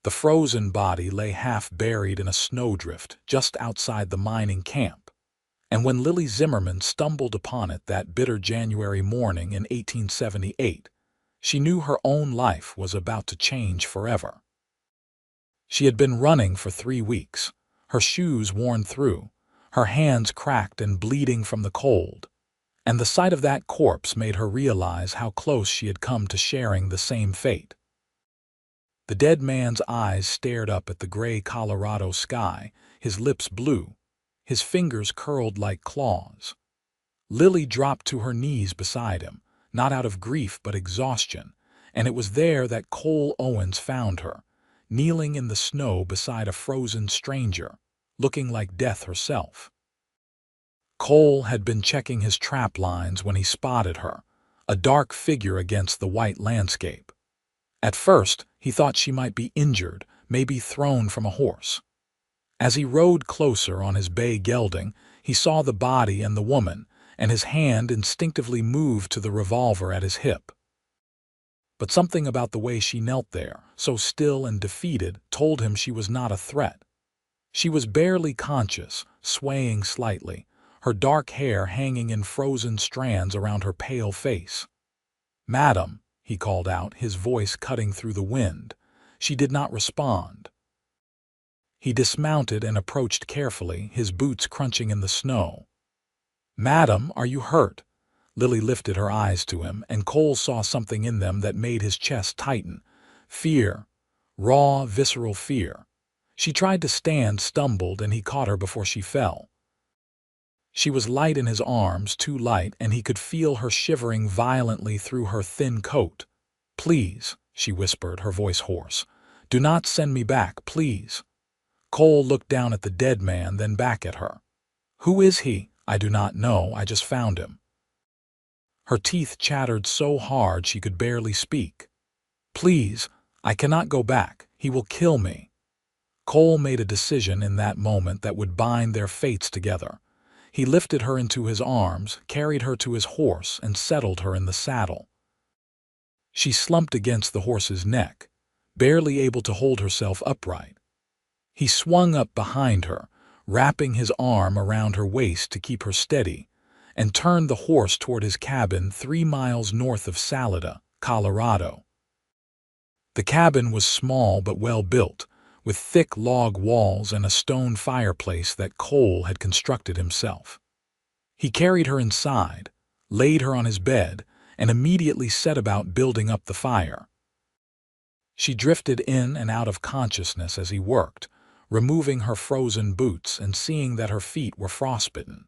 The frozen body lay half buried in a snowdrift just outside the mining camp, and when Lily Zimmerman stumbled upon it that bitter January morning in 1878, she knew her own life was about to change forever. She had been running for 3 weeks, her shoes worn through, her hands cracked and bleeding from the cold, and the sight of that corpse made her realize how close she had come to sharing the same fate. The dead man's eyes stared up at the gray Colorado sky, his lips blue, his fingers curled like claws. Lily dropped to her knees beside him, not out of grief but exhaustion, and it was there that Cole Owens found her, kneeling in the snow beside a frozen stranger, looking like death herself. Cole had been checking his trap lines when he spotted her, a dark figure against the white landscape. At first, he thought she might be injured, maybe thrown from a horse. As he rode closer on his bay gelding, he saw the body and the woman, and his hand instinctively moved to the revolver at his hip. But something about the way she knelt there, so still and defeated, told him she was not a threat. She was barely conscious, swaying slightly, her dark hair hanging in frozen strands around her pale face. "Madam," he called out, his voice cutting through the wind. She did not respond. He dismounted and approached carefully, his boots crunching in the snow. "Madam, are you hurt?" Lily lifted her eyes to him, and Cole saw something in them that made his chest tighten. Fear. Raw, visceral fear. She tried to stand, stumbled, and he caught her before she fell. She was light in his arms, too light, and he could feel her shivering violently through her thin coat. "Please," she whispered, her voice hoarse. "Do not send me back, please." Cole looked down at the dead man, then back at her. "Who is he?" "I do not know, I just found him." Her teeth chattered so hard she could barely speak. "Please, I cannot go back. He will kill me." Cole made a decision in that moment that would bind their fates together. He lifted her into his arms, carried her to his horse, and settled her in the saddle. She slumped against the horse's neck, barely able to hold herself upright. He swung up behind her, wrapping his arm around her waist to keep her steady, and turned the horse toward his cabin 3 miles north of Salida, Colorado. The cabin was small but well built, with thick log walls and a stone fireplace that Cole had constructed himself. He carried her inside, laid her on his bed, and immediately set about building up the fire. She drifted in and out of consciousness as he worked, removing her frozen boots and seeing that her feet were frostbitten.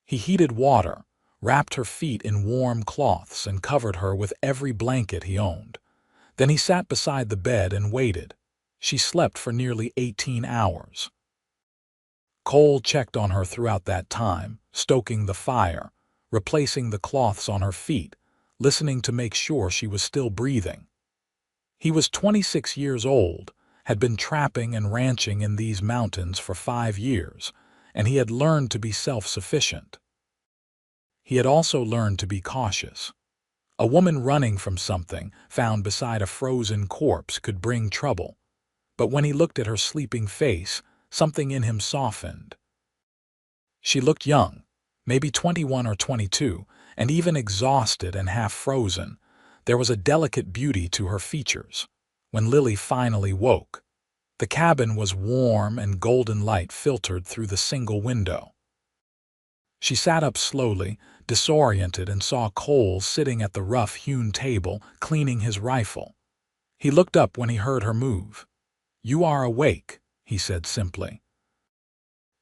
He heated water, wrapped her feet in warm cloths, and covered her with every blanket he owned. Then he sat beside the bed and waited. She slept for nearly 18 hours. Cole checked on her throughout that time, stoking the fire, replacing the cloths on her feet, listening to make sure she was still breathing. He was 26 years old, had been trapping and ranching in these mountains for 5 years, and he had learned to be self-sufficient. He had also learned to be cautious. A woman running from something, found beside a frozen corpse, could bring trouble. But when he looked at her sleeping face, something in him softened. She looked young, maybe 21 or 22, and even exhausted and half frozen. There was a delicate beauty to her features. When Lily finally woke, the cabin was warm and golden light filtered through the single window. She sat up slowly, disoriented, and saw Cole sitting at the rough-hewn table, cleaning his rifle. He looked up when he heard her move. "You are awake," he said simply.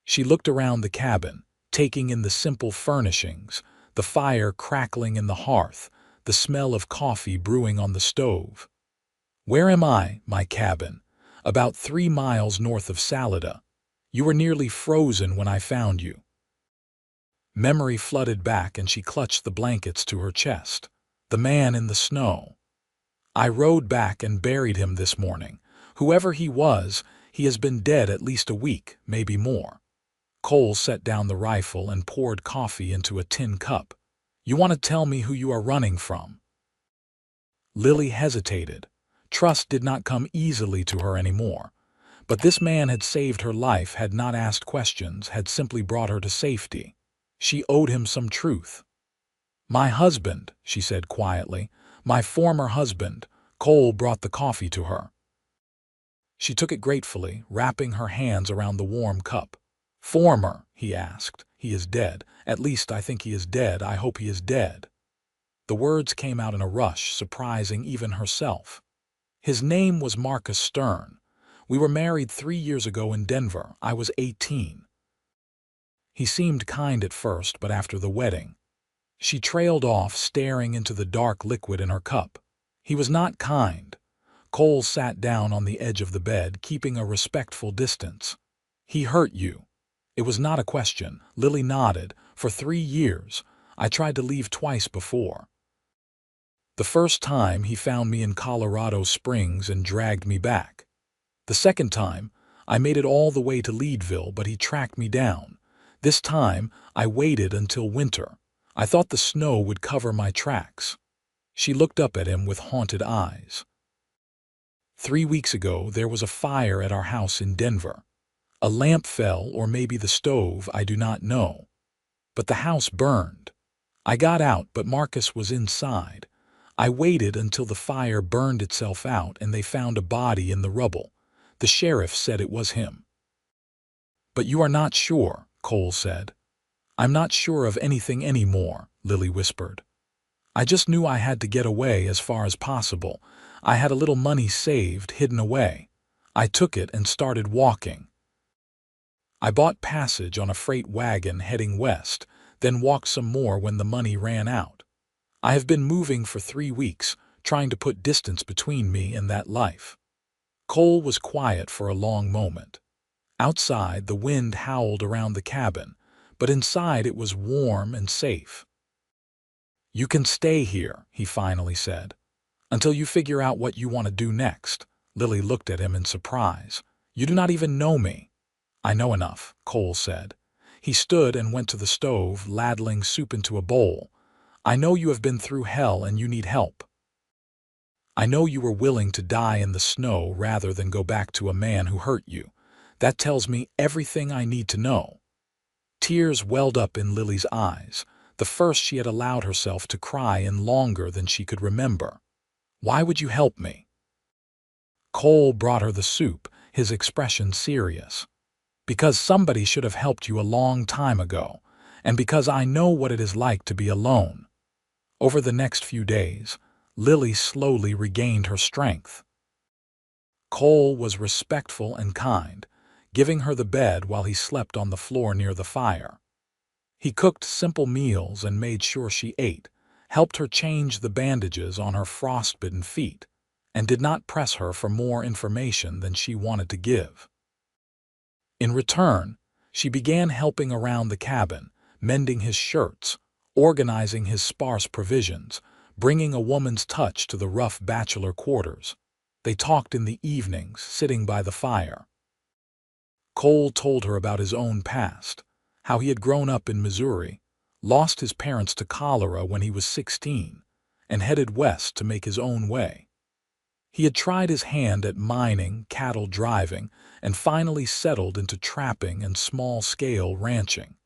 She looked around the cabin, taking in the simple furnishings, the fire crackling in the hearth, the smell of coffee brewing on the stove. "Where am I, my cabin?" "About 3 miles north of Salida. You were nearly frozen when I found you." Memory flooded back and she clutched the blankets to her chest. The man in the snow. "I rode back and buried him this morning. Whoever he was, he has been dead at least a week, maybe more." Cole set down the rifle and poured coffee into a tin cup. "You want to tell me who you are running from?" Lily hesitated, Trust did not come easily to her anymore. But this man had saved her life, had not asked questions, had simply brought her to safety. She owed him some truth. "My husband," she said quietly, "my former husband." Cole brought the coffee to her. She took it gratefully, wrapping her hands around the warm cup. "Former?" he asked. "He is dead. At least I think he is dead. I hope he is dead." The words came out in a rush, surprising even herself. "His name was Marcus Stern. We were married 3 years ago in Denver. I was 18. He seemed kind at first, but after the wedding—" She trailed off, staring into the dark liquid in her cup. "He was not kind." Cole sat down on the edge of the bed, keeping a respectful distance. "He hurt you." It was not a question. Lily nodded. "For 3 years. I tried to leave twice before. The first time he found me in Colorado Springs and dragged me back. The second time, I made it all the way to Leadville, but he tracked me down. This time, I waited until winter. I thought the snow would cover my tracks." She looked up at him with haunted eyes. 3 weeks ago, there was a fire at our house in Denver. A lamp fell, or maybe the stove, I do not know. But the house burned. I got out, but Marcus was inside. I waited until the fire burned itself out and they found a body in the rubble. The sheriff said it was him. "But you are not sure," Cole said. "I'm not sure of anything anymore," Lily whispered. "I just knew I had to get away as far as possible. I had a little money saved, hidden away. I took it and started walking. I bought passage on a freight wagon heading west, then walked some more when the money ran out. I have been moving for 3 weeks, trying to put distance between me and that life." Cole was quiet for a long moment. Outside, the wind howled around the cabin, but inside it was warm and safe. "You can stay here," he finally said, "until you figure out what you want to do next." Lily looked at him in surprise. "You do not even know me." "I know enough," Cole said. He stood and went to the stove, ladling soup into a bowl. "I know you have been through hell and you need help. I know you were willing to die in the snow rather than go back to a man who hurt you. That tells me everything I need to know." Tears welled up in Lily's eyes, the first she had allowed herself to cry in longer than she could remember. "Why would you help me?" Cole brought her the soup, his expression serious. "Because somebody should have helped you a long time ago, and because I know what it is like to be alone." Over the next few days, Lily slowly regained her strength. Cole was respectful and kind, giving her the bed while he slept on the floor near the fire. He cooked simple meals and made sure she ate, helped her change the bandages on her frostbitten feet, and did not press her for more information than she wanted to give. In return, she began helping around the cabin, mending his shirts, organizing his sparse provisions, bringing a woman's touch to the rough bachelor quarters. They talked in the evenings, sitting by the fire. Cole told her about his own past, how he had grown up in Missouri, lost his parents to cholera when he was 16, and headed west to make his own way. He had tried his hand at mining, cattle driving, and finally settled into trapping and small-scale ranching.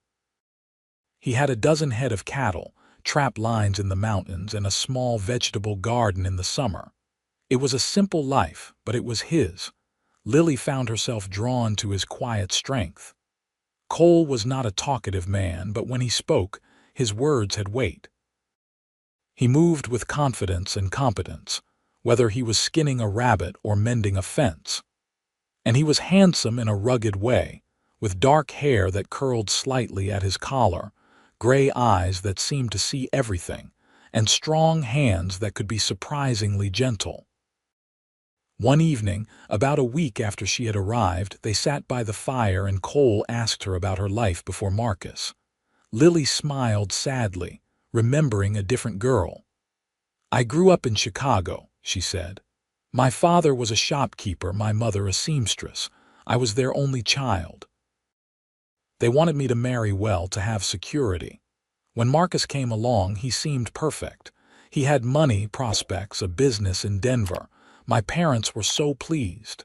He had a dozen head of cattle, trap lines in the mountains, and a small vegetable garden in the summer. It was a simple life, but it was his. Lily found herself drawn to his quiet strength. Cole was not a talkative man, but when he spoke, his words had weight. He moved with confidence and competence, whether he was skinning a rabbit or mending a fence. And he was handsome in a rugged way, with dark hair that curled slightly at his collar, gray eyes that seemed to see everything, and strong hands that could be surprisingly gentle. One evening, about a week after she had arrived, they sat by the fire and Cole asked her about her life before Marcus. Lily smiled sadly, remembering a different girl. "I grew up in Chicago," she said. "My father was a shopkeeper, my mother a seamstress. I was their only child. They wanted me to marry well to have security. When Marcus came along, he seemed perfect. He had money, prospects, a business in Denver, My parents were so pleased.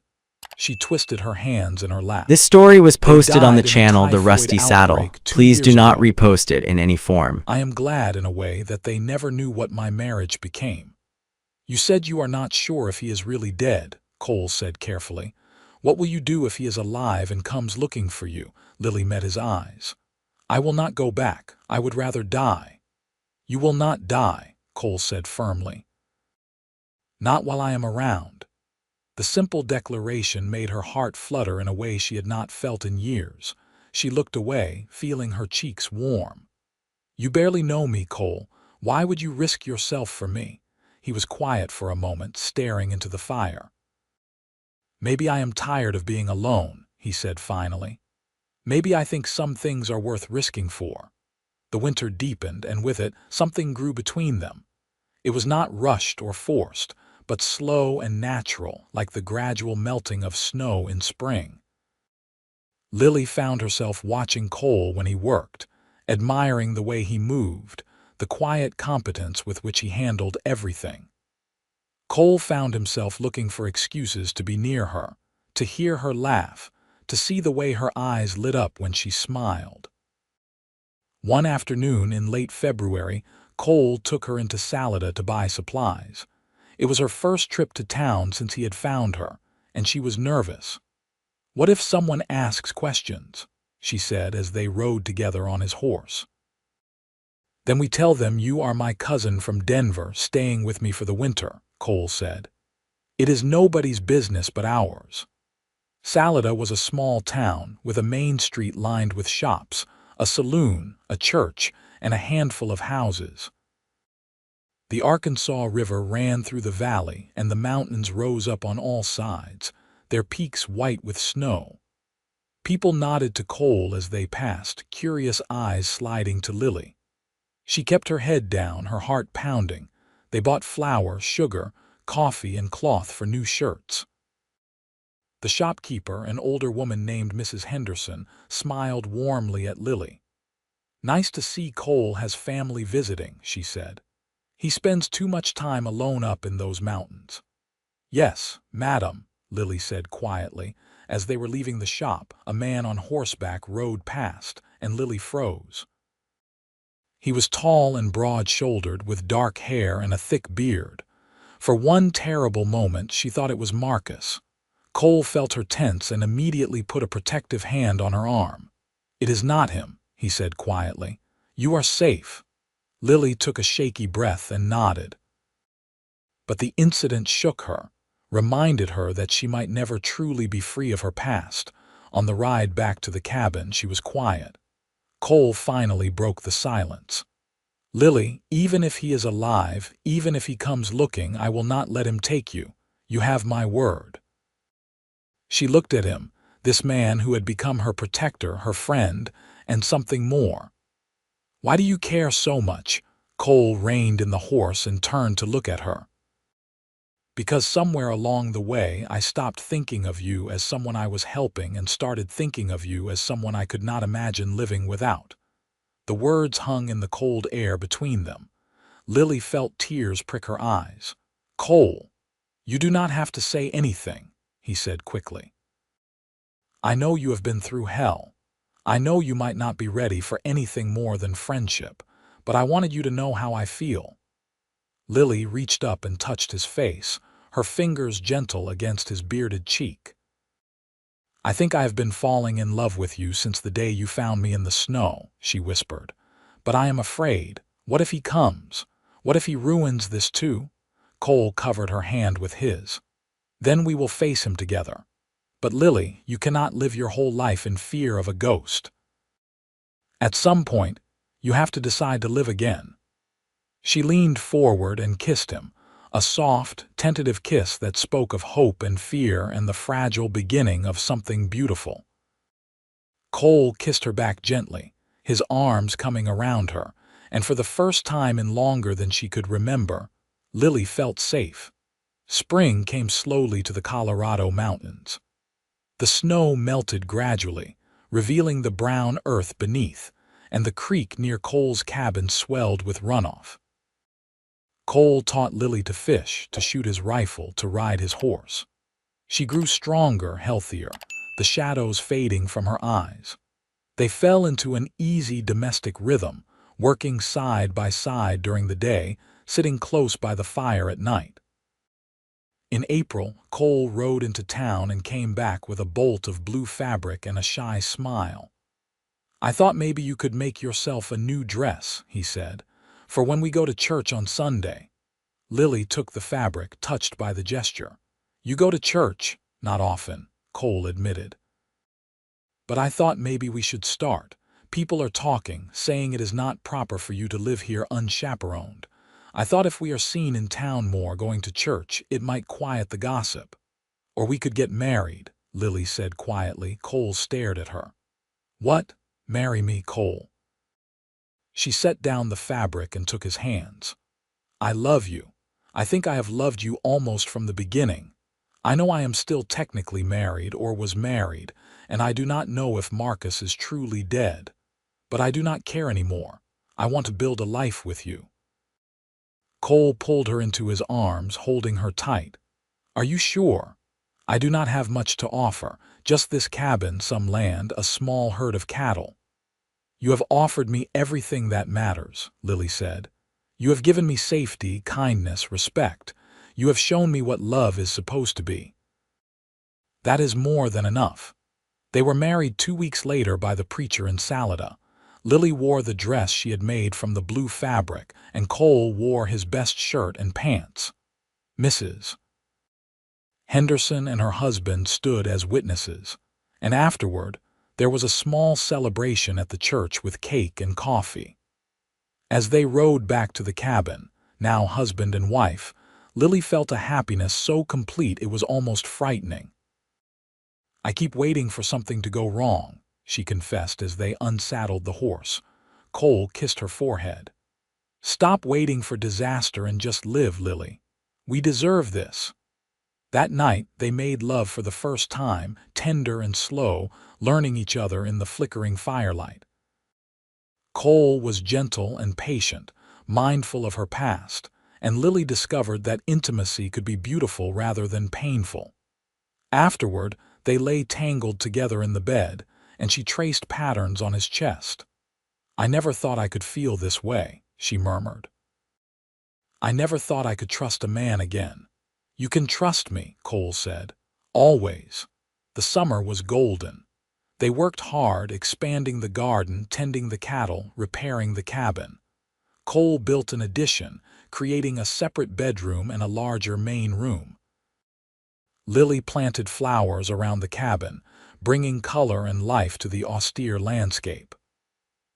She twisted her hands in her lap. This story was They posted on the died in a channel The typhoid Rusty Saddle. outbreak 2 Please do years not ago. repost it in any form. I am glad, in a way, that they never knew what my marriage became. You said you are not sure if he is really dead, Cole said carefully. What will you do if he is alive and comes looking for you? Lily met his eyes. I will not go back. I would rather die. You will not die, Cole said firmly. Not while I am around. The simple declaration made her heart flutter in a way she had not felt in years. She looked away, feeling her cheeks warm. You barely know me, Cole. Why would you risk yourself for me? He was quiet for a moment, staring into the fire. Maybe I am tired of being alone, he said finally. Maybe I think some things are worth risking for. The winter deepened, and with it, something grew between them. It was not rushed or forced, but slow and natural, like the gradual melting of snow in spring. Lily found herself watching Cole when he worked, admiring the way he moved, the quiet competence with which he handled everything. Cole found himself looking for excuses to be near her, to hear her laugh, to see the way her eyes lit up when she smiled. One afternoon in late February, Cole took her into Salida to buy supplies. It was her first trip to town since he had found her, and she was nervous. "What if someone asks questions?" she said as they rode together on his horse. "Then we tell them you are my cousin from Denver staying with me for the winter," Cole said. "It is nobody's business but ours." Salida was a small town with a main street lined with shops, a saloon, a church, and a handful of houses. The Arkansas River ran through the valley, and the mountains rose up on all sides, their peaks white with snow. People nodded to Cole as they passed, curious eyes sliding to Lily. She kept her head down, her heart pounding. They bought flour, sugar, coffee, and cloth for new shirts. The shopkeeper, an older woman named Mrs. Henderson, smiled warmly at Lily. "Nice to see Cole has family visiting," she said. "He spends too much time alone up in those mountains." "Yes, madam," Lily said quietly. As they were leaving the shop, a man on horseback rode past, and Lily froze. He was tall and broad-shouldered, with dark hair and a thick beard. For one terrible moment, she thought it was Marcus. Cole felt her tense and immediately put a protective hand on her arm. "It is not him," he said quietly. "You are safe." Lily took a shaky breath and nodded. But the incident shook her, reminded her that she might never truly be free of her past. On the ride back to the cabin, she was quiet. Cole finally broke the silence. "Lily, even if he is alive, even if he comes looking, I will not let him take you. You have my word." She looked at him, this man who had become her protector, her friend, and something more. "Why do you care so much?" Cole reined in the horse and turned to look at her. "Because somewhere along the way I stopped thinking of you as someone I was helping and started thinking of you as someone I could not imagine living without." The words hung in the cold air between them. Lily felt tears prick her eyes. "Cole, you do not have to say anything," he said quickly. "I know you have been through hell. I know you might not be ready for anything more than friendship, but I wanted you to know how I feel." Lily reached up and touched his face, her fingers gentle against his bearded cheek. "I think I have been falling in love with you since the day you found me in the snow," she whispered. "But I am afraid. What if he comes? What if he ruins this too?" Cole covered her hand with his. "Then we will face him together. But Lily, you cannot live your whole life in fear of a ghost. At some point, you have to decide to live again." She leaned forward and kissed him, a soft, tentative kiss that spoke of hope and fear and the fragile beginning of something beautiful. Cole kissed her back gently, his arms coming around her, and for the first time in longer than she could remember, Lily felt safe. Spring came slowly to the Colorado mountains. The snow melted gradually, revealing the brown earth beneath, and the creek near Cole's cabin swelled with runoff. Cole taught Lily to fish, to shoot his rifle, to ride his horse. She grew stronger, healthier, the shadows fading from her eyes. They fell into an easy domestic rhythm, working side by side during the day, sitting close by the fire at night. In April, Cole rode into town and came back with a bolt of blue fabric and a shy smile. "I thought maybe you could make yourself a new dress," he said, "for when we go to church on Sunday." Lily took the fabric, touched by the gesture. "You go to church?" "Not often," Cole admitted. "But I thought maybe we should start. People are talking, saying it is not proper for you to live here unchaperoned. I thought if we are seen in town more going to church, it might quiet the gossip." "Or we could get married," Lily said quietly. Cole stared at her. "What? Marry me, Cole?" She set down the fabric and took his hands. "I love you. I think I have loved you almost from the beginning. I know I am still technically married or was married, and I do not know if Marcus is truly dead. But I do not care anymore. I want to build a life with you." Cole pulled her into his arms, holding her tight. "Are you sure? I do not have much to offer, just this cabin, some land, a small herd of cattle." "You have offered me everything that matters," Lily said. "You have given me safety, kindness, respect. You have shown me what love is supposed to be." "That is more than enough." They were married 2 weeks later by the preacher in Salida. Lily wore the dress she had made from the blue fabric, and Cole wore his best shirt and pants. Mrs. Henderson and her husband stood as witnesses, and afterward there was a small celebration at the church with cake and coffee. As they rode back to the cabin, now husband and wife, Lily felt a happiness so complete it was almost frightening. "I keep waiting for something to go wrong," she confessed as they unsaddled the horse. Cole kissed her forehead. "Stop waiting for disaster and just live, Lily. We deserve this." That night they made love for the first time, tender and slow, learning each other in the flickering firelight. Cole was gentle and patient, mindful of her past, and Lily discovered that intimacy could be beautiful rather than painful. Afterward, they lay tangled together in the bed, and she traced patterns on his chest. "I never thought I could feel this way," she murmured. "I never thought I could trust a man again." "You can trust me," Cole said. "Always." The summer was golden. They worked hard, expanding the garden, tending the cattle, repairing the cabin. Cole built an addition, creating a separate bedroom and a larger main room. Lily planted flowers around the cabin, bringing color and life to the austere landscape.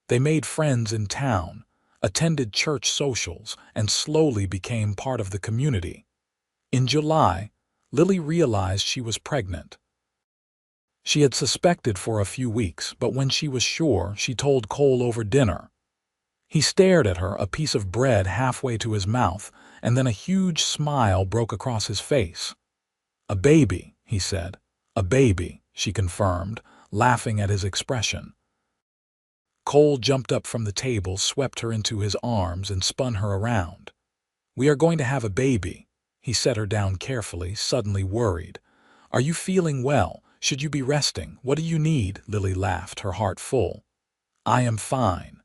They made friends in town, attended church socials, and slowly became part of the community. In July, Lily realized she was pregnant. She had suspected for a few weeks, but when she was sure, she told Cole over dinner. He stared at her, a piece of bread halfway to his mouth, and then a huge smile broke across his face. "A baby," he said. "A baby," she confirmed, laughing at his expression. Cole jumped up from the table, swept her into his arms, and spun her around. "We are going to have a baby." He set her down carefully, suddenly worried. "Are you feeling well? Should you be resting? What do you need?" Lily laughed, her heart full. "I am fine.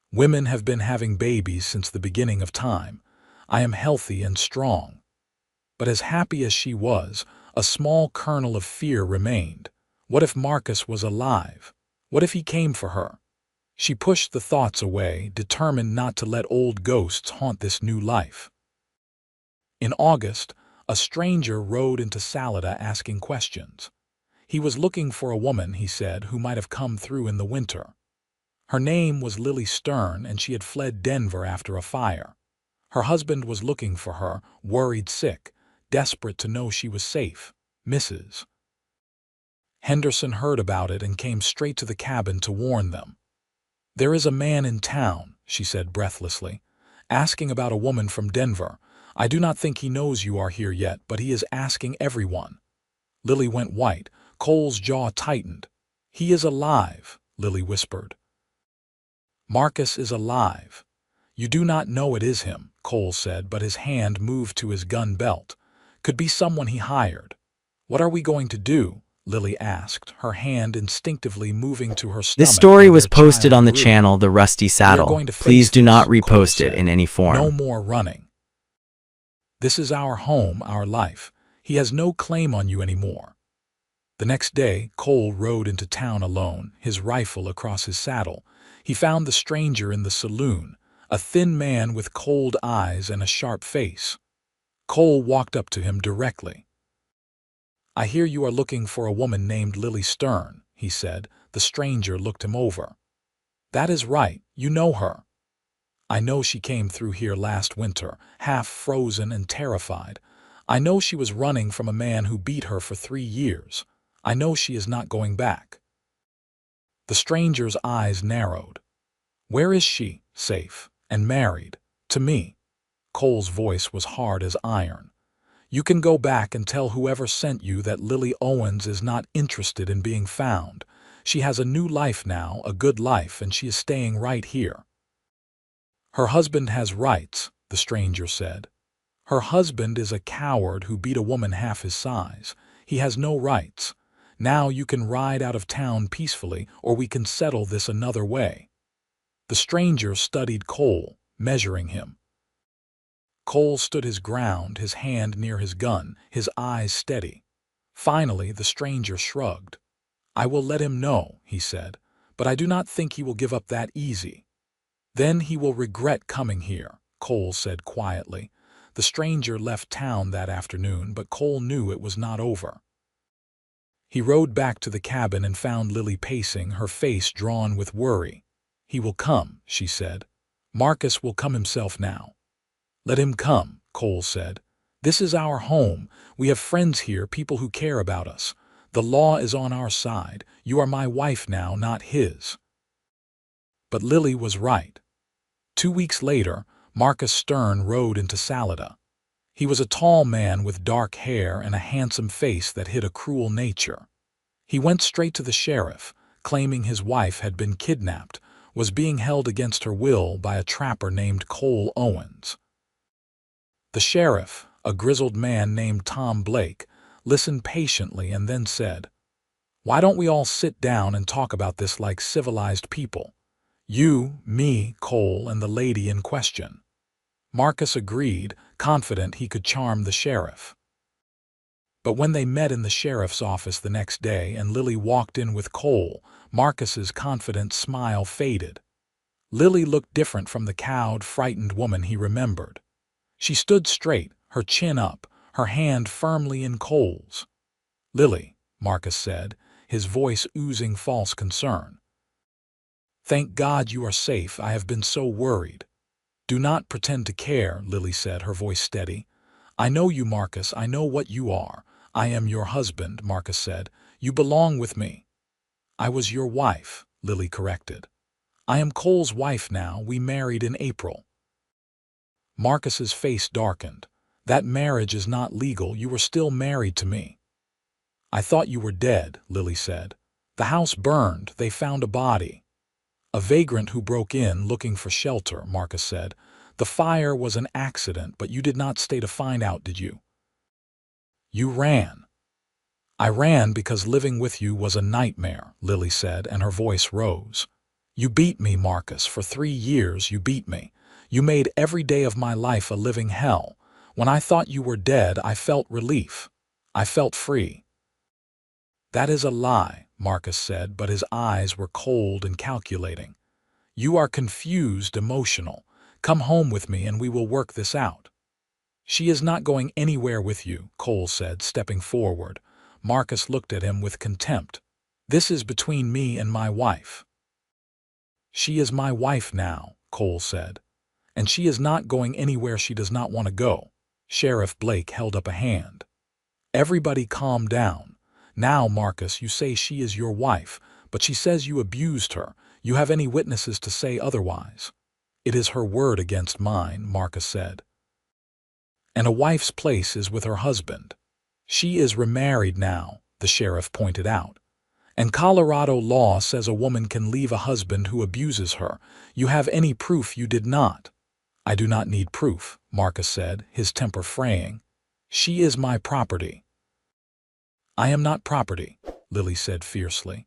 Women have been having babies since the beginning of time. I am healthy and strong." But as happy as she was, a small kernel of fear remained. What if Marcus was alive? What if he came for her? She pushed the thoughts away, determined not to let old ghosts haunt this new life. In August, a stranger rode into Salida asking questions. He was looking for a woman, he said, who might have come through in the winter. Her name was Lily Stern, and she had fled Denver after a fire. Her husband was looking for her, worried sick, desperate to know she was safe. Mrs. Henderson heard about it and came straight to the cabin to warn them. "There is a man in town," she said breathlessly, "asking about a woman from Denver. I do not think he knows you are here yet, but he is asking everyone." Lily went white. Cole's jaw tightened. "He is alive," Lily whispered. "Marcus is alive. You do not know it is him," Cole said, but his hand moved to his gun belt. Could be someone he hired. What are we going to do? Lily asked, her hand instinctively moving to her This stomach story where was their posted child on the grew. channel The Rusty We are Saddle. going to Please face do not this, Cole repost it said. in any form. No more running. This is our home, our life. He has no claim on you anymore. The next day, Cole rode into town alone, his rifle across his saddle. He found the stranger in the saloon, a thin man with cold eyes and a sharp face. Cole walked up to him directly. "I hear you are looking for a woman named Lily Stern," he said. The stranger looked him over. "That is right, you know her." "I know she came through here last winter, half frozen and terrified. I know she was running from a man who beat her for 3 years. I know she is not going back." The stranger's eyes narrowed. "Where is she? Safe and married to me?" Cole's voice was hard as iron. "You can go back and tell whoever sent you that Lily Owens is not interested in being found. She has a new life now, a good life, and she is staying right here." "Her husband has rights," the stranger said. "Her husband is a coward who beat a woman half his size. He has no rights. Now you can ride out of town peacefully, or we can settle this another way." The stranger studied Cole, measuring him. Cole stood his ground, his hand near his gun, his eyes steady. Finally, the stranger shrugged. "I will let him know," he said, "but I do not think he will give up that easy." "Then he will regret coming here," Cole said quietly. The stranger left town that afternoon, but Cole knew it was not over. He rode back to the cabin and found Lily pacing, her face drawn with worry. "He will come," she said. "Marcus will come himself now." "Let him come," Cole said. "This is our home. We have friends here, people who care about us. The law is on our side. You are my wife now, not his." But Lily was right. 2 weeks later, Marcus Stern rode into Salida. He was a tall man with dark hair and a handsome face that hid a cruel nature. He went straight to the sheriff, claiming his wife had been kidnapped, was being held against her will by a trapper named Cole Owens. The sheriff, a grizzled man named Tom Blake, listened patiently and then said, "Why don't we all sit down and talk about this like civilized people? You, me, Cole, and the lady in question." Marcus agreed, confident he could charm the sheriff. But when they met in the sheriff's office the next day and Lily walked in with Cole, Marcus's confident smile faded. Lily looked different from the cowed, frightened woman he remembered. She stood straight, her chin up, her hand firmly in Cole's. "Lily," Marcus said, his voice oozing false concern. "Thank God you are safe. I have been so worried." "Do not pretend to care," Lily said, her voice steady. "I know you, Marcus. I know what you are. I am your husband," Marcus said. "You belong with me." "I was your wife," Lily corrected. "I am Cole's wife now. We married in April." Marcus's face darkened. "That marriage is not legal. You were still married to me." "I thought you were dead," Lily said. "The house burned. They found a body." "A vagrant who broke in looking for shelter," Marcus said. "The fire was an accident, but you did not stay to find out, did you?" "You ran." "I ran because living with you was a nightmare," Lily said, and her voice rose. "You beat me, Marcus. For 3 years you beat me. You made every day of my life a living hell. When I thought you were dead, I felt relief. I felt free." "That is a lie," Marcus said, but his eyes were cold and calculating. "You are confused, emotional. Come home with me and we will work this out." "She is not going anywhere with you," Cole said, stepping forward. Marcus looked at him with contempt. "This is between me and my wife." "She is my wife now," Cole said. "And she is not going anywhere she does not want to go." Sheriff Blake held up a hand. Everybody calm down. "Now, Marcus, you say she is your wife, but she says you abused her. You have any witnesses to say otherwise?" "It is her word against mine," Marcus said. "And a wife's place is with her husband. She is remarried now," the sheriff pointed out. "And Colorado law says a woman can leave a husband who abuses her. You have any proof you did not?" I do not need proof, Marcus said, his temper fraying. She is my property. I am not property, Lily said fiercely.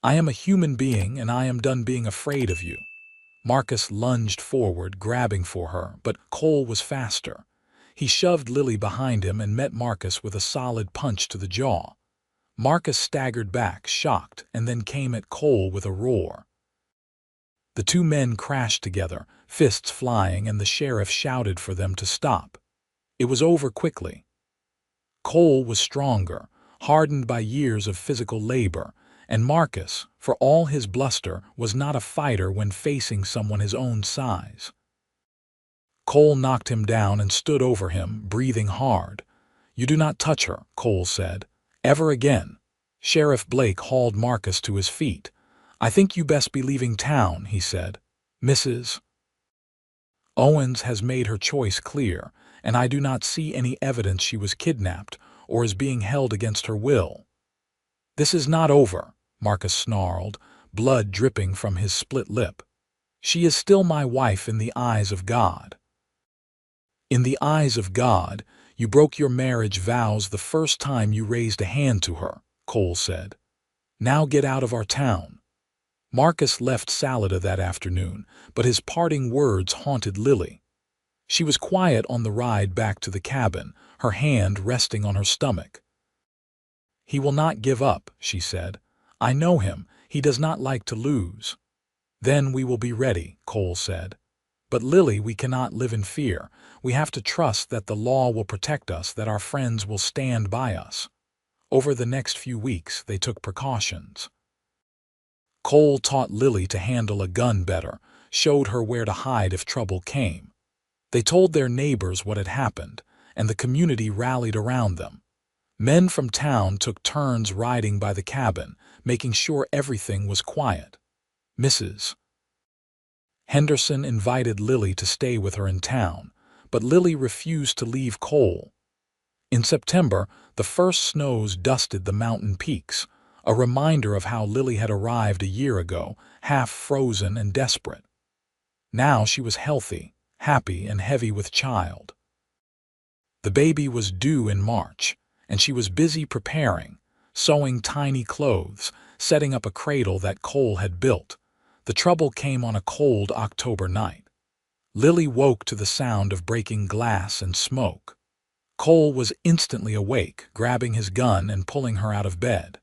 I am a human being, and I am done being afraid of you. Marcus lunged forward, grabbing for her, but Cole was faster. He shoved Lily behind him and met Marcus with a solid punch to the jaw. Marcus staggered back, shocked, and then came at Cole with a roar. The two men crashed together, fists flying, and the sheriff shouted for them to stop. It was over quickly. Cole was stronger, hardened by years of physical labor, and Marcus, for all his bluster, was not a fighter when facing someone his own size. Cole knocked him down and stood over him, breathing hard. "You do not touch her," Cole said. "Ever again." Sheriff Blake hauled Marcus to his feet. "I think you best be leaving town," he said. "Mrs. Owens has made her choice clear, and I do not see any evidence she was kidnapped or is being held against her will." "This is not over," Marcus snarled, blood dripping from his split lip. "She is still my wife in the eyes of God." "In the eyes of God, you broke your marriage vows the first time you raised a hand to her," Cole said. "Now get out of our town." Marcus left Salida that afternoon, but his parting words haunted Lily. She was quiet on the ride back to the cabin, her hand resting on her stomach. "He will not give up," she said. "I know him. He does not like to lose." "Then we will be ready," Cole said. "But Lily, we cannot live in fear. We have to trust that the law will protect us, that our friends will stand by us." Over the next few weeks, they took precautions. Cole taught Lily to handle a gun better, showed her where to hide if trouble came. They told their neighbors what had happened, and the community rallied around them. Men from town took turns riding by the cabin, making sure everything was quiet. Mrs. Henderson invited Lily to stay with her in town, but Lily refused to leave Cole. In September, the first snows dusted the mountain peaks, a reminder of how Lily had arrived a year ago, half frozen and desperate. Now she was healthy, happy, and heavy with child. The baby was due in March, and she was busy preparing, sewing tiny clothes, setting up a cradle that Cole had built. The trouble came on a cold October night. Lily woke to the sound of breaking glass and smoke. Cole was instantly awake, grabbing his gun and pulling her out of bed.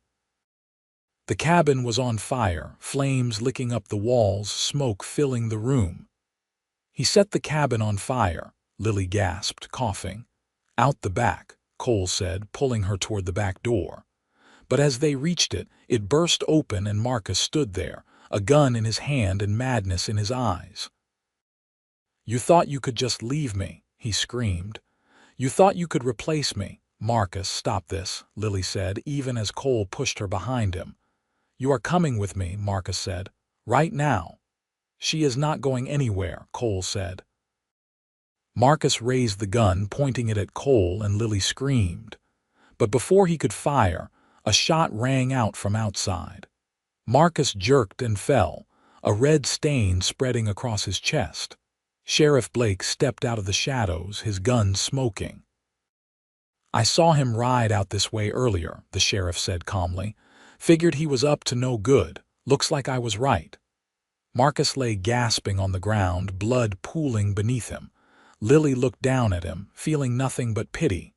The cabin was on fire, flames licking up the walls, smoke filling the room. "He set the cabin on fire," Lily gasped, coughing. "Out the back," Cole said, pulling her toward the back door. But as they reached it, it burst open and Marcus stood there, a gun in his hand and madness in his eyes. "You thought you could just leave me," he screamed. "You thought you could replace me." "Marcus, stop this," Lily said, even as Cole pushed her behind him. "You are coming with me," Marcus said. "Right now." "She is not going anywhere," Cole said. Marcus raised the gun, pointing it at Cole, and Lily screamed. But before he could fire, a shot rang out from outside. Marcus jerked and fell, a red stain spreading across his chest. Sheriff Blake stepped out of the shadows, his gun smoking. "I saw him ride out this way earlier," the sheriff said calmly. "Figured he was up to no good. Looks like I was right." Marcus lay gasping on the ground, blood pooling beneath him. Lily looked down at him, feeling nothing but pity.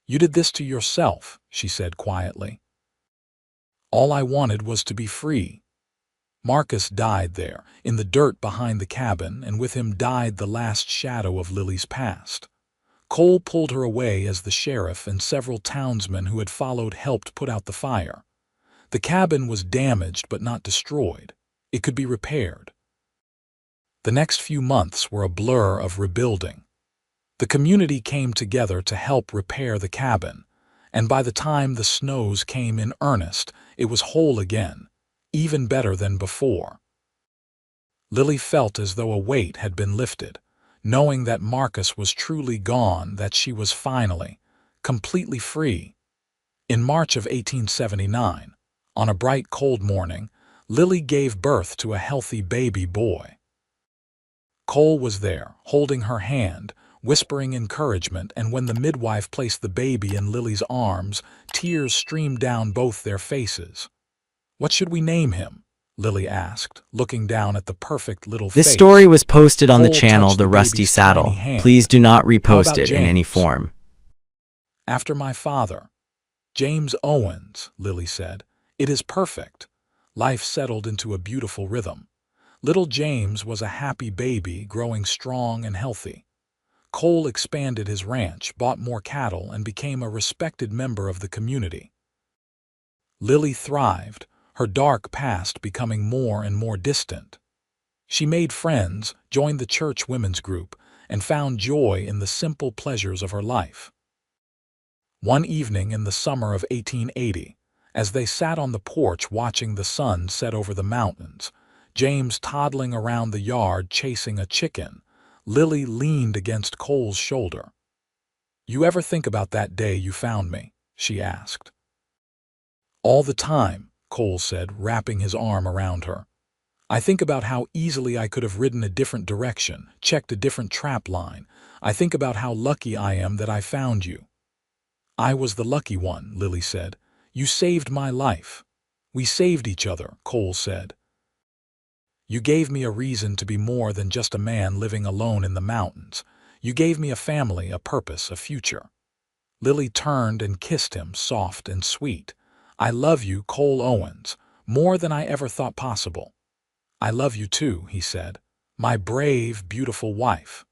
"You did this to yourself," she said quietly. "All I wanted was to be free." Marcus died there, in the dirt behind the cabin, and with him died the last shadow of Lily's past. Cole pulled her away as the sheriff and several townsmen who had followed helped put out the fire. The cabin was damaged but not destroyed. It could be repaired. The next few months were a blur of rebuilding. The community came together to help repair the cabin, and by the time the snows came in earnest, it was whole again, even better than before. Lily felt as though a weight had been lifted, knowing that Marcus was truly gone, that she was finally, completely free. In March of 1879, on a bright cold morning, Lily gave birth to a healthy baby boy. Cole was there, holding her hand, whispering encouragement, and when the midwife placed the baby in Lily's arms, tears streamed down both their faces. "What should we name him?" Lily asked, looking down at the perfect little face. This story was posted on the Cole channel touched The Rusty baby's tiny Saddle. hand. Please do not "How repost about it in any James?" form. "After my father. James Owens," Lily said. "It is perfect." Life settled into a beautiful rhythm. Little James was a happy baby, growing strong and healthy. Cole expanded his ranch, bought more cattle, and became a respected member of the community. Lily thrived, her dark past becoming more and more distant. She made friends, joined the church women's group, and found joy in the simple pleasures of her life. One evening in the summer of 1880, as they sat on the porch watching the sun set over the mountains, James toddling around the yard chasing a chicken, Lily leaned against Cole's shoulder. "You ever think about that day you found me?" she asked. "All the time," Cole said, wrapping his arm around her. "I think about how easily I could have ridden a different direction, checked a different trap line. I think about how lucky I am that I found you." "I was the lucky one," Lily said. "You saved my life." "We saved each other," Cole said. "You gave me a reason to be more than just a man living alone in the mountains. You gave me a family, a purpose, a future." Lily turned and kissed him, soft and sweet. "I love you, Cole Owens, more than I ever thought possible." "I love you too," he said. "My brave, beautiful wife."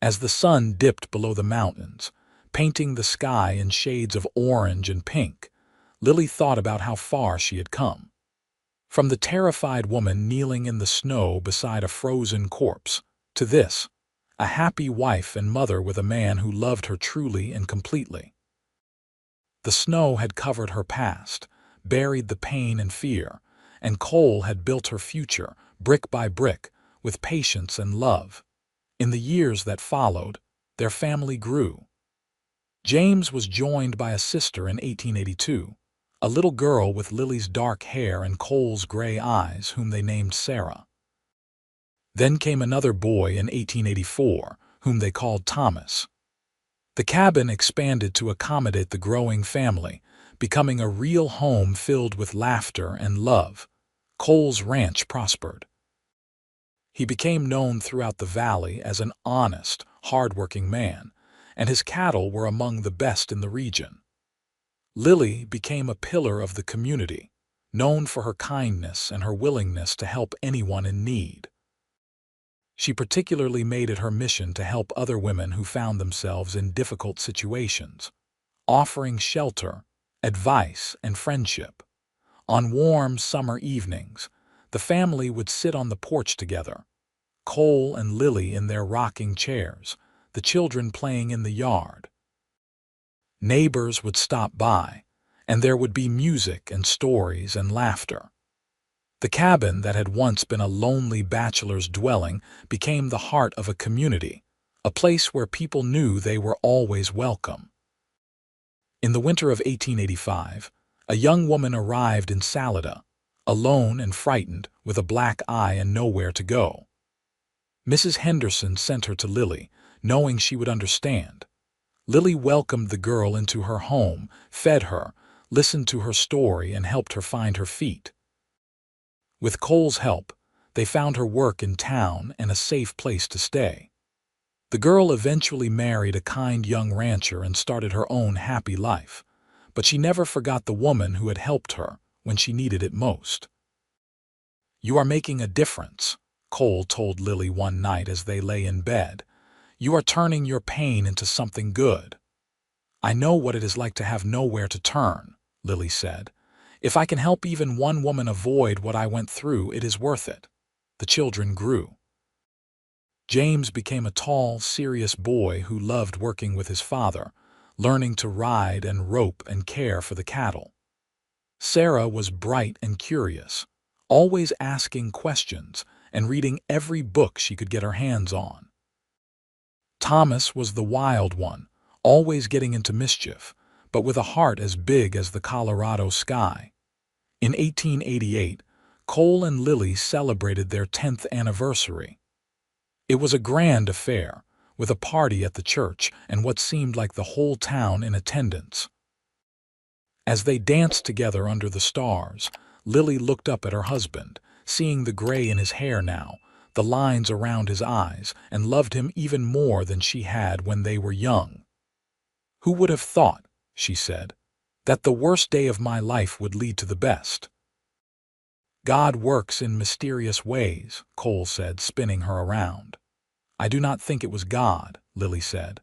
As the sun dipped below the mountains, painting the sky in shades of orange and pink, Lily thought about how far she had come. From the terrified woman kneeling in the snow beside a frozen corpse, to this, a happy wife and mother with a man who loved her truly and completely. The snow had covered her past, buried the pain and fear, and Cole had built her future, brick by brick, with patience and love. In the years that followed, their family grew. James was joined by a sister in 1882, a little girl with Lily's dark hair and Cole's gray eyes, whom they named Sarah. Then came another boy in 1884, whom they called Thomas. The cabin expanded to accommodate the growing family, becoming a real home filled with laughter and love. Cole's ranch prospered. He became known throughout the valley as an honest, hard-working man, and his cattle were among the best in the region. Lily became a pillar of the community, known for her kindness and her willingness to help anyone in need. She particularly made it her mission to help other women who found themselves in difficult situations, offering shelter, advice, and friendship. On warm summer evenings, the family would sit on the porch together, Cole and Lily in their rocking chairs, the children playing in the yard. Neighbors would stop by, and there would be music and stories and laughter. The cabin that had once been a lonely bachelor's dwelling became the heart of a community, a place where people knew they were always welcome. In the winter of 1885, a young woman arrived in Salida, alone and frightened, with a black eye and nowhere to go. Mrs. Henderson sent her to Lily, knowing she would understand. Lily welcomed the girl into her home, fed her, listened to her story, and helped her find her feet. With Cole's help, they found her work in town and a safe place to stay. The girl eventually married a kind young rancher and started her own happy life, but she never forgot the woman who had helped her when she needed it most. "You are making a difference," Cole told Lily one night as they lay in bed. "You are turning your pain into something good." "I know what it is like to have nowhere to turn," Lily said. "If I can help even one woman avoid what I went through, it is worth it." The children grew. James became a tall, serious boy who loved working with his father, learning to ride and rope and care for the cattle. Sarah was bright and curious, always asking questions and reading every book she could get her hands on. Thomas was the wild one, always getting into mischief, but with a heart as big as the Colorado sky. In 1888, Cole and Lily celebrated their 10th anniversary. It was a grand affair, with a party at the church and what seemed like the whole town in attendance. As they danced together under the stars, Lily looked up at her husband, seeing the gray in his hair now, the lines around his eyes, and loved him even more than she had when they were young. "Who would have thought," she said, "that the worst day of my life would lead to the best?" "God works in mysterious ways," Cole said, spinning her around. "I do not think it was God," Lily said.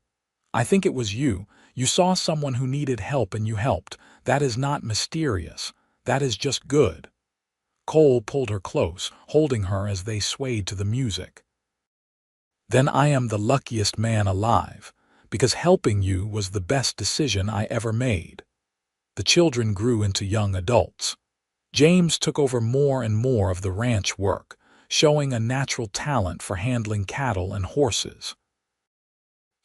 "I think it was you. You saw someone who needed help and you helped. That is not mysterious. That is just good." Cole pulled her close, holding her as they swayed to the music. "Then I am the luckiest man alive, because helping you was the best decision I ever made." The children grew into young adults. James took over more and more of the ranch work, showing a natural talent for handling cattle and horses.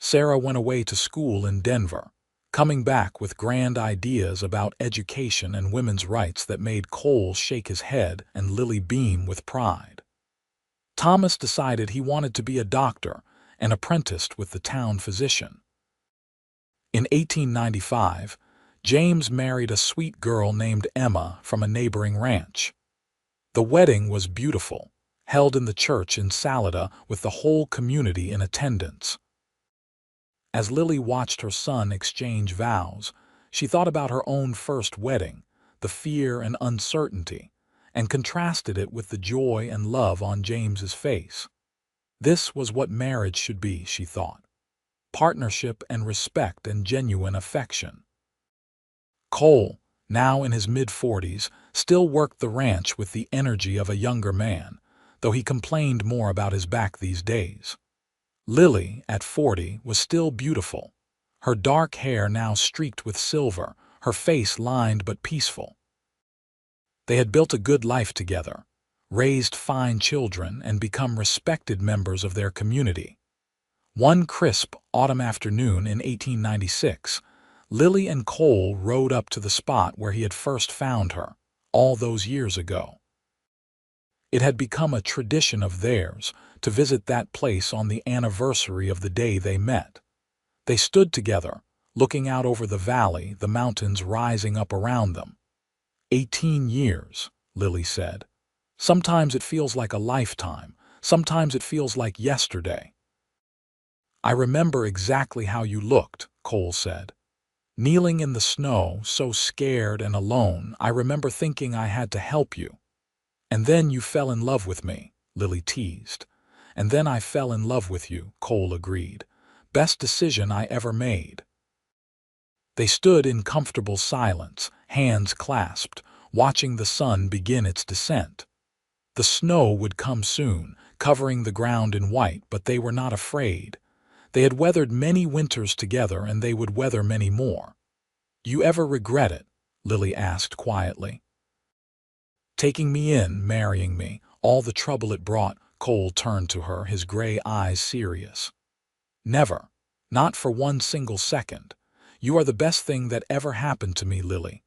Sarah went away to school in Denver, coming back with grand ideas about education and women's rights that made Cole shake his head and Lily beam with pride. Thomas decided he wanted to be a doctor and apprenticed with the town physician. In 1895, James married a sweet girl named Emma from a neighboring ranch. The wedding was beautiful, held in the church in Salida with the whole community in attendance. As Lily watched her son exchange vows, she thought about her own first wedding, the fear and uncertainty, and contrasted it with the joy and love on James's face. This was what marriage should be, she thought. Partnership and respect and genuine affection. Cole, now in his mid-40s, still worked the ranch with the energy of a younger man, though he complained more about his back these days. Lily, at 40, was still beautiful, her dark hair now streaked with silver, her face lined but peaceful. They had built a good life together, raised fine children, and become respected members of their community. One crisp autumn afternoon in 1896, Lily and Cole rode up to the spot where he had first found her, all those years ago. It had become a tradition of theirs to visit that place on the anniversary of the day they met. They stood together, looking out over the valley, the mountains rising up around them. 18 years, Lily said. Sometimes it feels like a lifetime, sometimes it feels like yesterday. I remember exactly how you looked, Cole said. Kneeling in the snow, so scared and alone, I remember thinking I had to help you. And then you fell in love with me, Lily teased. And then I fell in love with you, Cole agreed. Best decision I ever made. They stood in comfortable silence, hands clasped, watching the sun begin its descent. The snow would come soon, covering the ground in white, but they were not afraid. They had weathered many winters together, and they would weather many more. You ever regret it? Lily asked quietly. Taking me in, marrying me, all the trouble it brought, Cole turned to her, his gray eyes serious. Never. Not for one single second. You are the best thing that ever happened to me, Lily.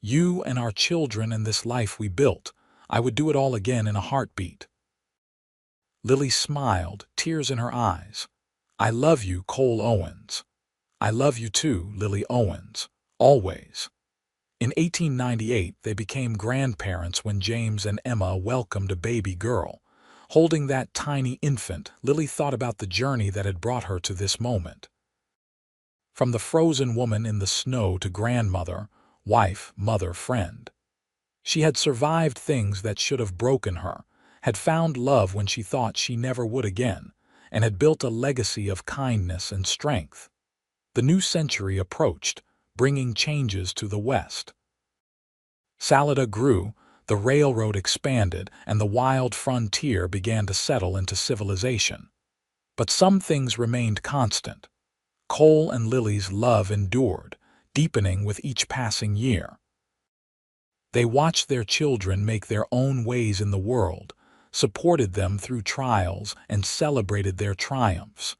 You and our children and this life we built. I would do it all again in a heartbeat. Lily smiled, tears in her eyes. I love you, Cole Owens. I love you too, Lily Owens. Always. In 1898, they became grandparents when James and Emma welcomed a baby girl. Holding that tiny infant, Lily thought about the journey that had brought her to this moment. From the frozen woman in the snow to grandmother, wife, mother, friend. She had survived things that should have broken her, had found love when she thought she never would again, and had built a legacy of kindness and strength. The new century approached, bringing changes to the West. Salida grew, the railroad expanded, and the wild frontier began to settle into civilization. But some things remained constant. Cole and Lily's love endured, deepening with each passing year. They watched their children make their own ways in the world, supported them through trials, and celebrated their triumphs.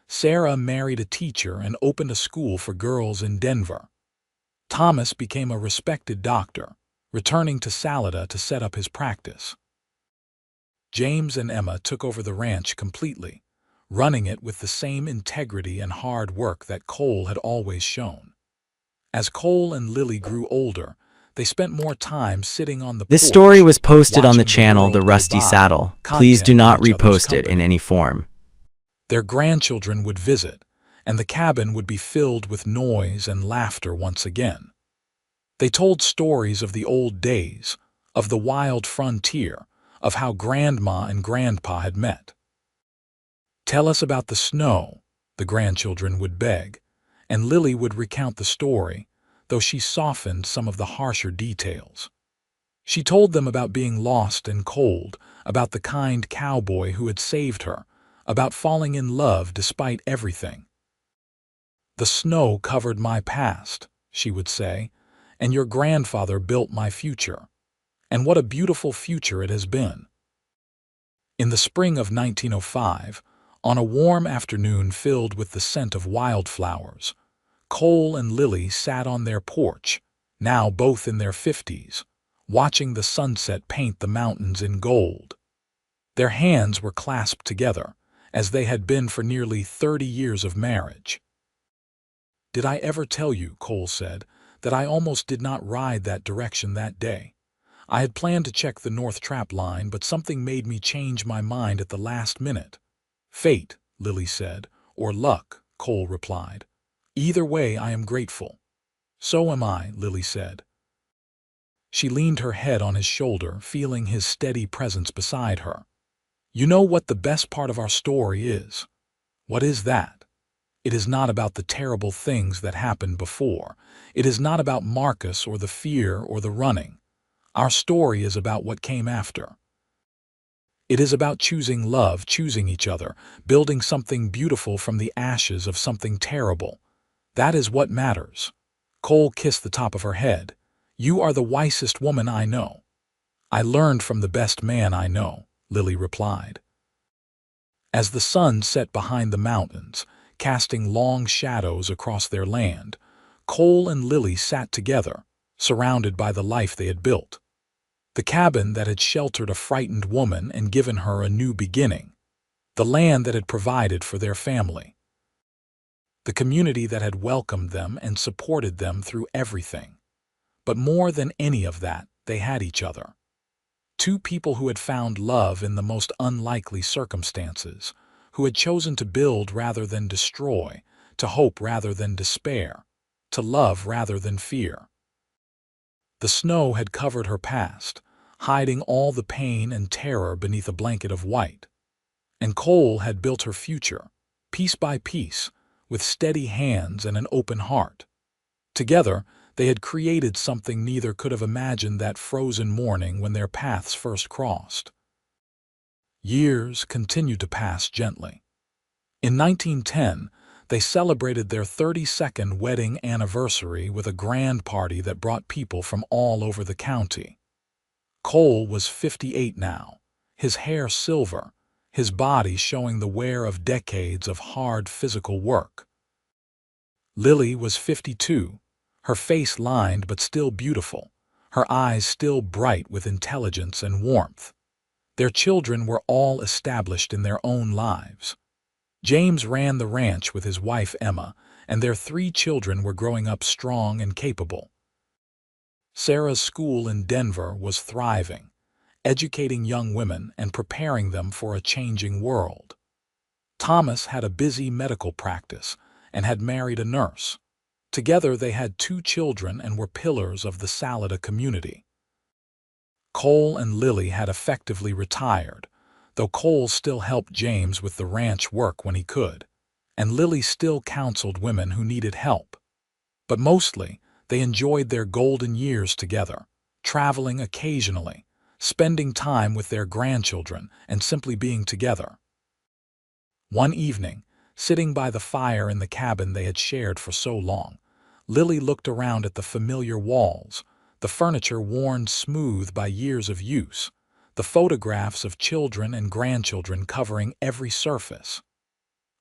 Sarah married a teacher and opened a school for girls in Denver. Thomas became a respected doctor, returning to Salida to set up his practice. James and Emma took over the ranch completely, running it with the same integrity and hard work that Cole had always shown. As Cole and Lily grew older, they spent more time sitting on the This story porch, was posted on the watching the channel The world go Rusty by, Saddle. Please do content in not each other's repost it in company. any form. Their grandchildren would visit, and the cabin would be filled with noise and laughter once again. They told stories of the old days, of the wild frontier, of how Grandma and Grandpa had met. "Tell us about the snow," the grandchildren would beg, and Lily would recount the story, though she softened some of the harsher details. She told them about being lost and cold, about the kind cowboy who had saved her, about falling in love despite everything. "The snow covered my past," she would say, "and your grandfather built my future. And what a beautiful future it has been." In the spring of 1905, on a warm afternoon filled with the scent of wildflowers, Cole and Lily sat on their porch, now both in their 50s, watching the sunset paint the mountains in gold. Their hands were clasped together, as they had been for nearly 30 years of marriage. "Did I ever tell you," Cole said, "that I almost did not ride that direction that day? I had planned to check the North Trap line, but something made me change my mind at the last minute." "Fate," Lily said, "or luck," Cole replied. "Either way, I am grateful." "So am I," Lily said. She leaned her head on his shoulder, feeling his steady presence beside her. "You know what the best part of our story is?" "What is that?" "It is not about the terrible things that happened before. It is not about Marcus or the fear or the running. Our story is about what came after. It is about choosing love, choosing each other, building something beautiful from the ashes of something terrible. That is what matters." Cole kissed the top of her head. "You are the wisest woman I know." "I learned from the best man I know," Lily replied. As the sun set behind the mountains, casting long shadows across their land, Cole and Lily sat together, surrounded by the life they had built. The cabin that had sheltered a frightened woman and given her a new beginning. The land that had provided for their family. The community that had welcomed them and supported them through everything. But more than any of that, they had each other. Two people who had found love in the most unlikely circumstances, who had chosen to build rather than destroy, to hope rather than despair, to love rather than fear. The snow had covered her past, hiding all the pain and terror beneath a blanket of white. And Cole had built her future, piece by piece, with steady hands and an open heart. Together, they had created something neither could have imagined that frozen morning when their paths first crossed. Years continued to pass gently. In 1910, they celebrated their 32nd wedding anniversary with a grand party that brought people from all over the county. Cole was 58 now, his hair silver, his body showing the wear of decades of hard physical work. Lily was 52, her face lined but still beautiful, her eyes still bright with intelligence and warmth. Their children were all established in their own lives. James ran the ranch with his wife Emma, and their 3 children were growing up strong and capable. Sarah's school in Denver was thriving, educating young women and preparing them for a changing world. Thomas had a busy medical practice and had married a nurse. Together they had 2 children and were pillars of the Salida community. Cole and Lily had effectively retired, though Cole still helped James with the ranch work when he could, and Lily still counseled women who needed help. But mostly, they enjoyed their golden years together, traveling occasionally, spending time with their grandchildren, and simply being together. One evening, sitting by the fire in the cabin they had shared for so long, Lily looked around at the familiar walls, the furniture worn smooth by years of use, the photographs of children and grandchildren covering every surface.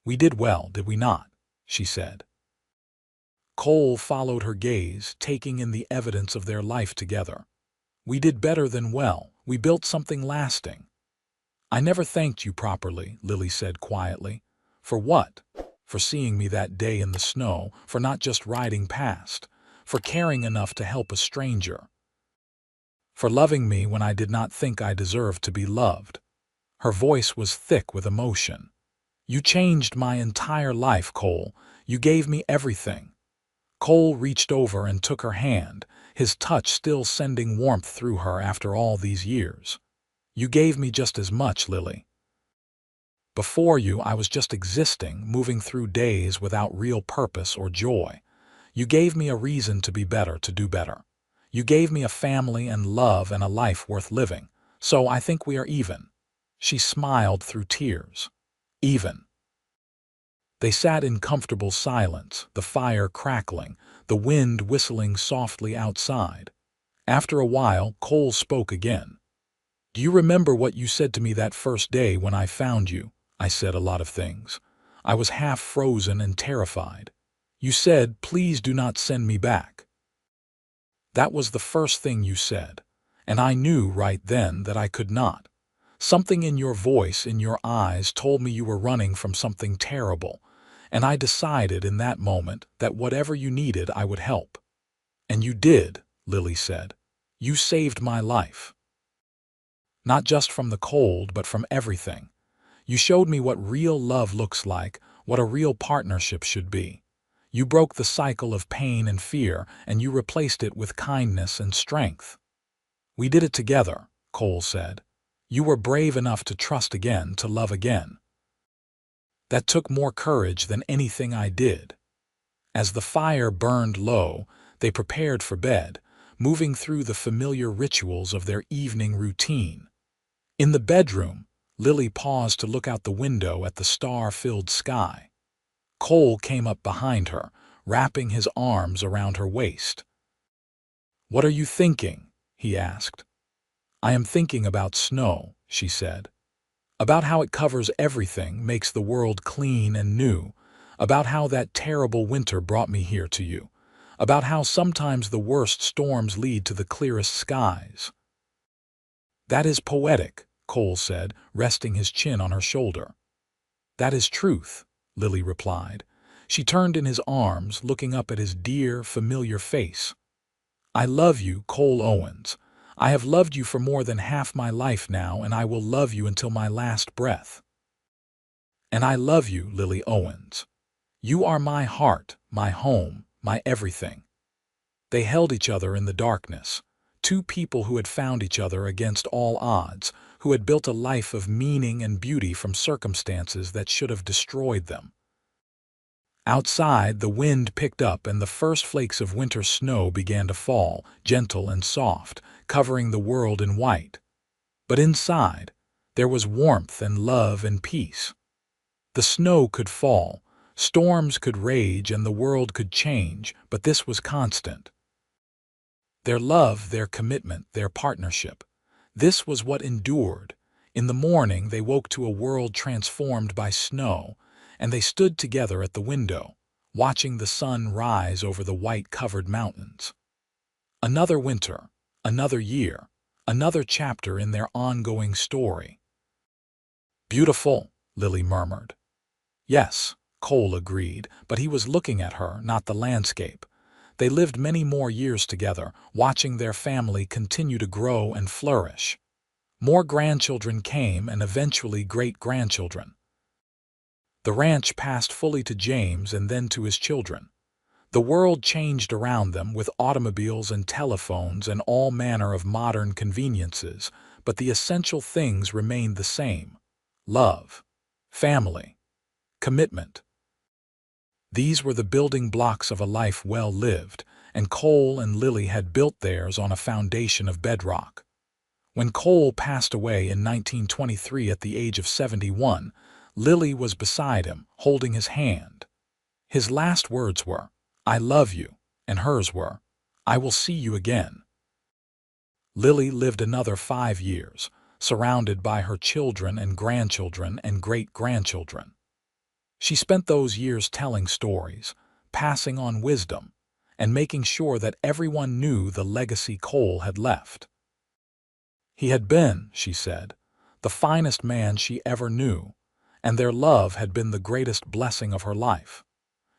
"We did well, did we not?" she said. Cole followed her gaze, taking in the evidence of their life together. "We did better than well. We built something lasting." "I never thanked you properly," Lily said quietly. For what? For seeing me that day in the snow, for not just riding past, for caring enough to help a stranger, for loving me when I did not think I deserved to be loved. Her voice was thick with emotion. You changed my entire life, Cole. You gave me everything. Cole reached over and took her hand, his touch still sending warmth through her after all these years. You gave me just as much, Lily. Before you, I was just existing, moving through days without real purpose or joy. You gave me a reason to be better, to do better. You gave me a family and love and a life worth living. So I think we are even. She smiled through tears. Even. They sat in comfortable silence, the fire crackling, the wind whistling softly outside. After a while, Cole spoke again. Do you remember what you said to me that first day when I found you? I said a lot of things. I was half frozen and terrified. You said, please do not send me back. That was the first thing you said, and I knew right then that I could not. Something in your voice, in your eyes, told me you were running from something terrible, and I decided in that moment that whatever you needed, I would help. And you did, Lily said. You saved my life. Not just from the cold, but from everything. You showed me what real love looks like, what a real partnership should be. You broke the cycle of pain and fear, and you replaced it with kindness and strength. We did it together, Cole said. You were brave enough to trust again, to love again. That took more courage than anything I did. As the fire burned low, they prepared for bed, moving through the familiar rituals of their evening routine. In the bedroom, Lily paused to look out the window at the star-filled sky. Cole came up behind her, wrapping his arms around her waist. What are you thinking? He asked. I am thinking about snow, she said. About how it covers everything, makes the world clean and new. About how that terrible winter brought me here to you. About how sometimes the worst storms lead to the clearest skies. That is poetic, Cole said, resting his chin on her shoulder. That is truth, Lily replied. She turned in his arms, looking up at his dear, familiar face. I love you, Cole Owens. I have loved you for more than half my life now, and I will love you until my last breath. And I love you, Lily Owens. You are my heart, my home, my everything. They held each other in the darkness, two people who had found each other against all odds, who had built a life of meaning and beauty from circumstances that should have destroyed them. Outside, the wind picked up and the first flakes of winter snow began to fall, gentle and soft, covering the world in white. But inside, there was warmth and love and peace. The snow could fall, storms could rage, and the world could change, but this was constant. Their love, their commitment, their partnership. This was what endured. In the morning, they woke to a world transformed by snow, and they stood together at the window, watching the sun rise over the white-covered mountains. Another winter, another year, another chapter in their ongoing story. Beautiful, Lily murmured. Yes, Cole agreed, but he was looking at her, not the landscape. They lived many more years together, watching their family continue to grow and flourish. More grandchildren came, and eventually great-grandchildren. The ranch passed fully to James and then to his children. The world changed around them with automobiles and telephones and all manner of modern conveniences, but the essential things remained the same: love, family, commitment. These were the building blocks of a life well lived, and Cole and Lily had built theirs on a foundation of bedrock. When Cole passed away in 1923 at the age of 71, Lily was beside him, holding his hand. His last words were, "I love you," and hers were, "I will see you again." Lily lived another 5 years, surrounded by her children and grandchildren and great-grandchildren. She spent those years telling stories, passing on wisdom, and making sure that everyone knew the legacy Cole had left. He had been, she said, the finest man she ever knew, and their love had been the greatest blessing of her life.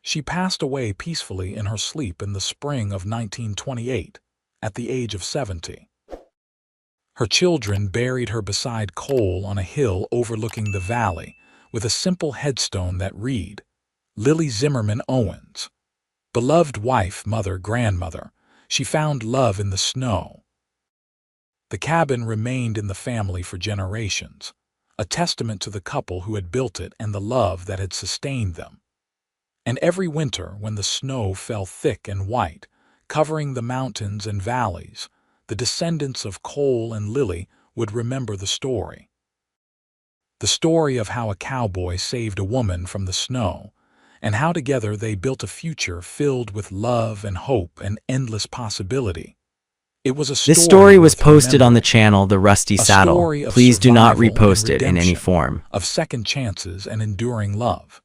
She passed away peacefully in her sleep in the spring of 1928, at the age of 70. Her children buried her beside Cole on a hill overlooking the valley, with a simple headstone that read, Lily Zimmerman Owens. Beloved wife, mother, grandmother, she found love in the snow. The cabin remained in the family for generations, a testament to the couple who had built it and the love that had sustained them. And every winter, when the snow fell thick and white, covering the mountains and valleys, the descendants of Cole and Lily would remember the story. The story of how a cowboy saved a woman from the snow, and how together they built a future filled with love and hope and endless possibility. It was a This story story was worth posted on the remembering, channel The Rusty a Saddle. story of Please do not survival repost and it in any redemption, form. of second chances and enduring love.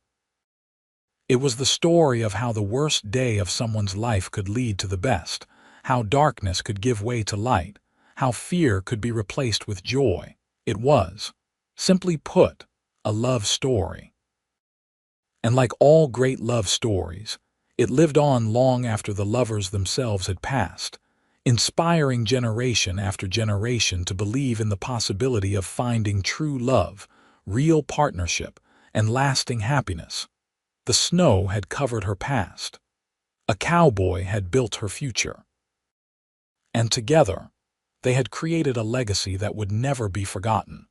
It was the story of how the worst day of someone's life could lead to the best, how darkness could give way to light, how fear could be replaced with joy. It was, simply put, a love story. And like all great love stories, it lived on long after the lovers themselves had passed, inspiring generation after generation to believe in the possibility of finding true love, real partnership, and lasting happiness. The snow had covered her past. A cowboy had built her future. And together, they had created a legacy that would never be forgotten.